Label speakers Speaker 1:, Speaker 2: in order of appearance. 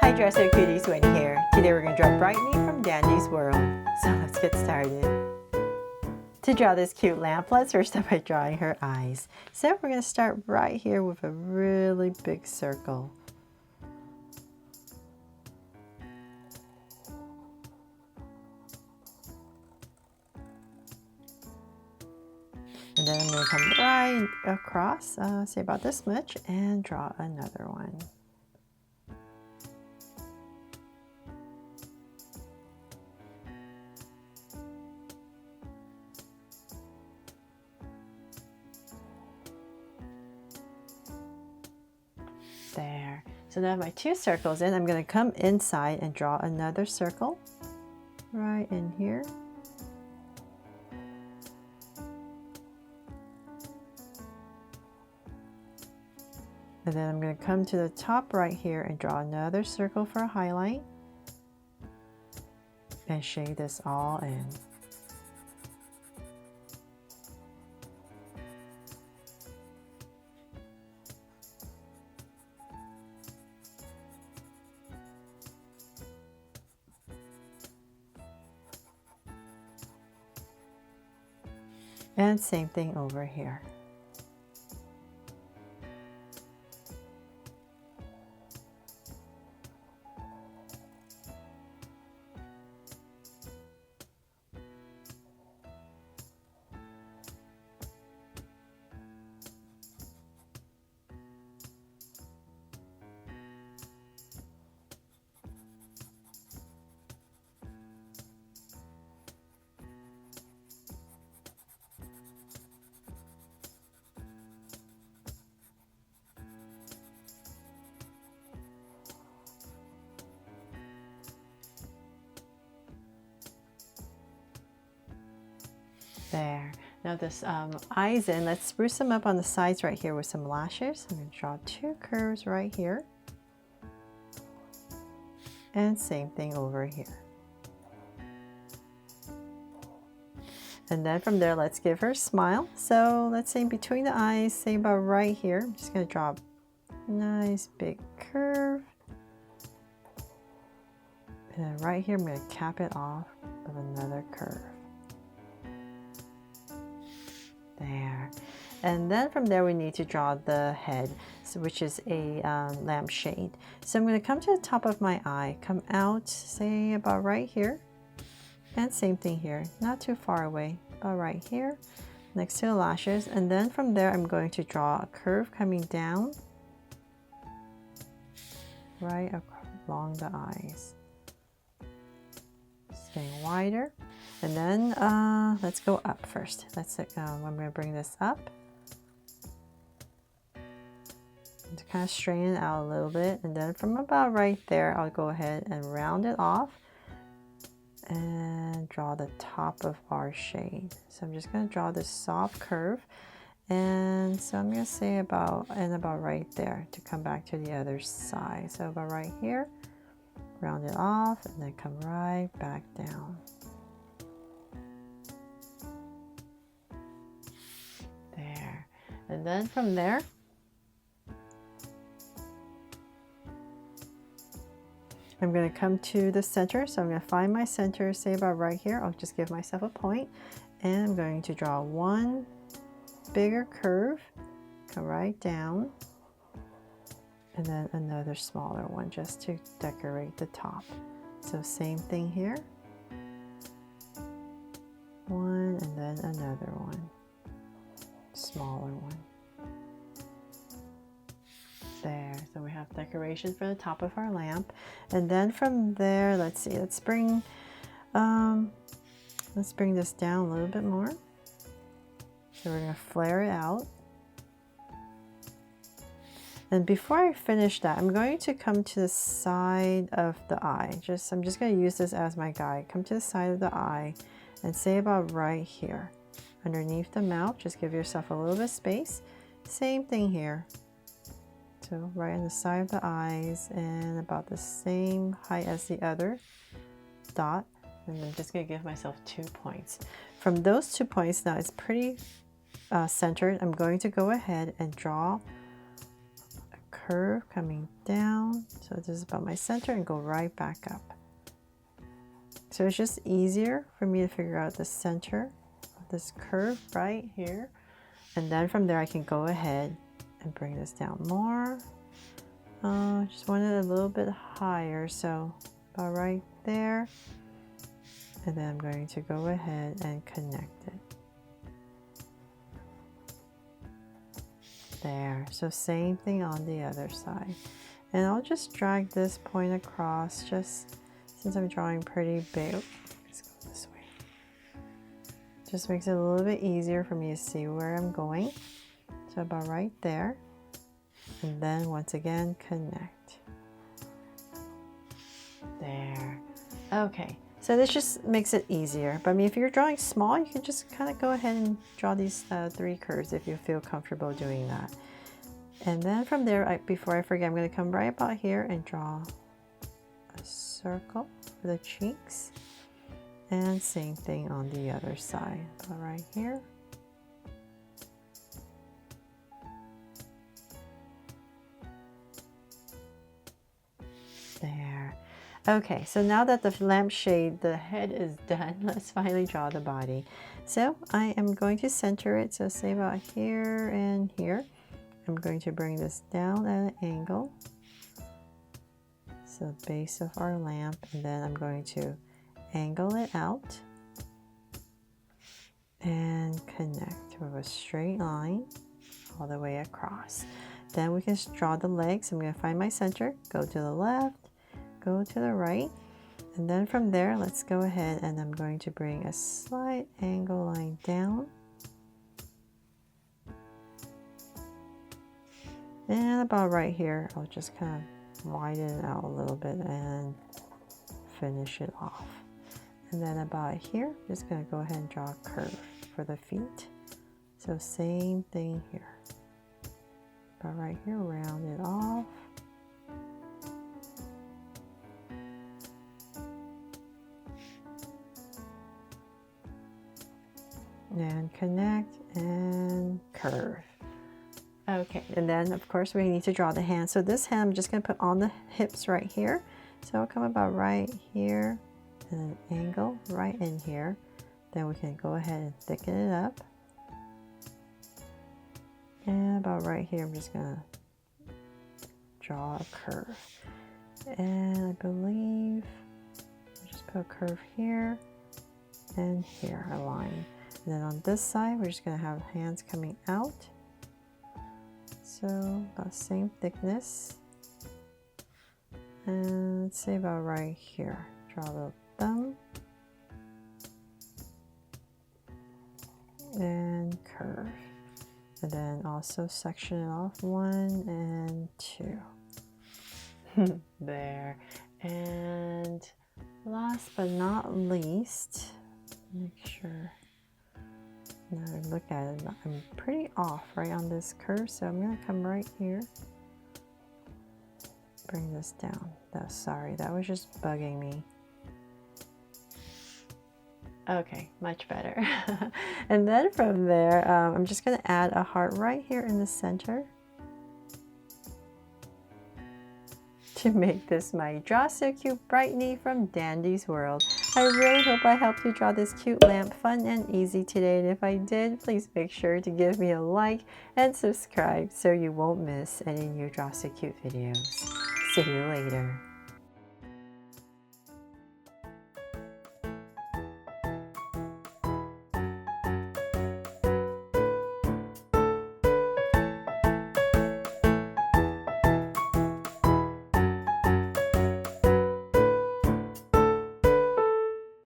Speaker 1: Hi Dresser Cuties, Winnie here. Today we're going to draw Brightney from Dandy's World. So let's get started. To draw this cute lamp, let's first start by drawing her eyes. So we're going to start right here with a really big circle. And then I'm going to come right across, say about this much, and draw another one. There. So now I have my two circles in. I'm going to come inside and draw another circle right in here. And then I'm going to come to the top right here and draw another circle for a highlight. And shade this all in. And same thing over here. There. Now this eyes in, let's spruce them up on the sides right here with some lashes. I'm going to draw two curves right here. And same thing over here. And then from there, let's give her a smile. So let's say between the eyes, say about right here. I'm just going to draw a nice big curve. And then right here, I'm going to cap it off with another curve. There. And then from there we need to draw the head, so which is a lampshade. So I'm going to come to the top of my eye, come out, say about right here, and same thing here, not too far away, about right here, next to the lashes. And then from there I'm going to draw a curve coming down right along the eyes, staying wider. And then let's go up first. I'm going to bring this up to kind of straighten it out a little bit. And then from about right there, I'll go ahead and round it off and draw the top of our shade. So I'm just going to draw this soft curve. And so I'm going to say about right there to come back to the other side. So about right here, round it off, and then come right back down. And then from there, I'm going to come to the center. So I'm going to find my center, say about right here. I'll just give myself a point. And I'm going to draw one bigger curve, come right down. And then another smaller one just to decorate the top. So same thing here. One and then another one. Smaller one. There, so we have decoration for the top of our lamp. And then from there, let's see, let's bring this down a little bit more. So we're going to flare it out. And before I finish that, I'm going to come to the side of the eye. I'm just going to use this as my guide. Come to the side of the eye and say about right here. Underneath the mouth, just give yourself a little bit of space. Same thing here. So right on the side of the eyes and about the same height as the other dot. And I'm just going to give myself 2 points. From those 2 points, now it's pretty centered. I'm going to go ahead and draw a curve coming down. So this is about my center and go right back up. So it's just easier for me to figure out the center of this curve right here. And then from there I can go ahead and bring this down more. Just want it a little bit higher, so about right there. And then I'm going to go ahead and connect it. There, so same thing on the other side. And I'll just drag this point across, just since I'm drawing pretty big. Let's go this way. Just makes it a little bit easier for me to see where I'm going. So about right there. And then once again, connect. There. Okay, so this just makes it easier. But I mean, if you're drawing small, you can just kind of go ahead and draw these 3 curves if you feel comfortable doing that. And then from there, before I forget, I'm going to come right about here and draw a circle for the cheeks. And same thing on the other side, about right here. There. Okay, so now that the lampshade, the head is done, let's finally draw the body. So I am going to center it, so say about here and here. I'm going to bring this down at an angle. So base of our lamp, and then I'm going to angle it out and connect with a straight line all the way across. Then we can draw the legs. I'm going to find my center, go to the left, go to the right, and then from there let's go ahead and I'm going to bring a slight angle line down and about right here I'll just kind of widen it out a little bit and finish it off. And then about here I'm just going to go ahead and draw a curve for the feet. So same thing here, about right here, round it off. And connect and curve. Okay, and then of course we need to draw the hand. So this hand I'm just going to put on the hips right here. So I'll come about right here and an angle right in here. Then we can go ahead and thicken it up. And about right here I'm just going to draw a curve. And I believe I'll just put a curve here and here, a line. And then on this side, we're just going to have hands coming out. So about the same thickness. And let's say about right here. Draw a little thumb. And curve. And then also section it off 1 and 2. There. And last but not least, make sure. Now I look at it, I'm pretty off right on this curve, so I'm going to come right here, bring this down. Sorry, that was just bugging me. Okay, much better. And then from there, I'm just going to add a heart right here in the center to make this my Draw So Cute Brightney from Dandy's World. I really hope I helped you draw this cute lamp fun and easy today, and if I did, please make sure to give me a like and subscribe so you won't miss any new Draw So Cute videos. See you later.